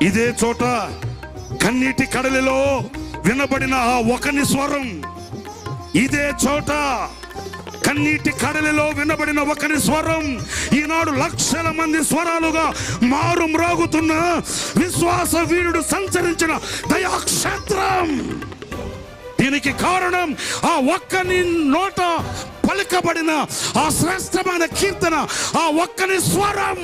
ఇదే చోట కన్నీటి కడలిలో వినబడిన ఆ ఒకని స్వరం, ఇదే చోట కన్నీటి కడలిలో వినబడిన ఒకని స్వరం ఈనాడు లక్షల మంది స్వరాలుగా మారు మ్రోగుతున్న విశ్వాస వీరుడు సంచరించిన దయాక్షేత్రం. దీనికి కారణం ఆ ఒక్కని నోట పలుకబడిన ఆ శ్రేష్టమైన కీర్తన, ఆ ఒక్కని స్వరం.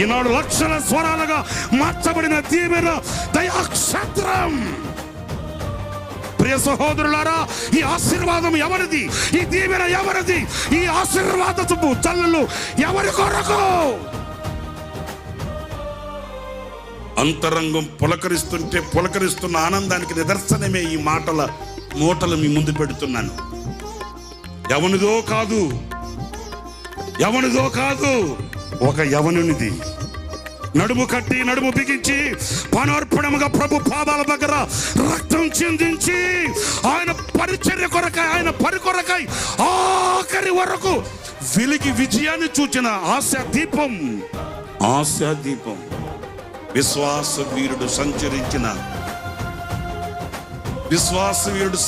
ఈనాడు లక్షల స్వరాలుగా మార్చబడిన దీవెన దయాక్షేత్రం. ప్రియ సహోదరులారా, ఈ ఆశీర్వాదం ఎవరిది? ఈ దీవెన ఎవరిది? ఈ ఆశీర్వాదపు చల్లులు ఎవరి కొరకు? అంతరంగం పులకరిస్తుంటే పులకరిస్తున్న ఆనందానికి నిదర్శనమే ఈ మూటలు మీ ముందు పెడుతున్నాను. ఎవనిదో కాదు, ఎవనిదో కాదు, ఒక యవనునిది. నడుము కట్టి నడుము బిగించి పానార్పణముగా ప్రభు పాదాల దగ్గర రక్తం చిందించి ఆయన పరిచర్య కొరకై, ఆయన పరి కొరకై ఆఖరి వరకు వెలిగి విజయాన్ని చూచిన ఆశా దీపం, ఆశా దీపం. విశ్వాస వీరుడు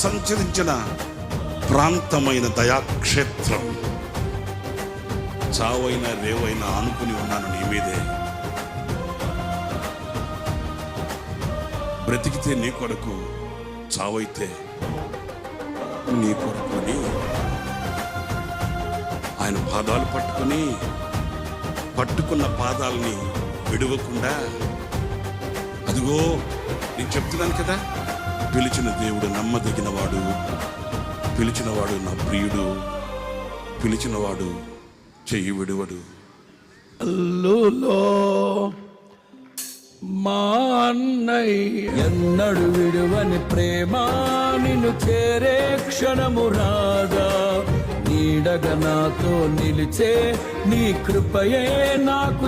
సంచరించిన ప్రాంతమైన దయాక్షేత్రం. చావైనా రేవైనా ఆనుకుని ఉన్నాను నీ మీదే. బ్రతికితే నీ కొరకు, చావైతే నీ కొరకు అని ఆయన పాదాలు పట్టుకున్న పాదాలని విడవకుండా, అదిగో నేను చెప్తున్నాను కదా, పిలిచిన దేవుడు నమ్మదగినవాడు, పిలిచినవాడు నా ప్రియుడు, పిలిచినవాడు చెయ్యి విడువడు. మా అన్నయ్య ఎన్నడు విడువని ప్రేమ నిన్ను చేరే క్షణము రాగా, నీడగా నాతో నిలిచే నీ కృపయే నాకు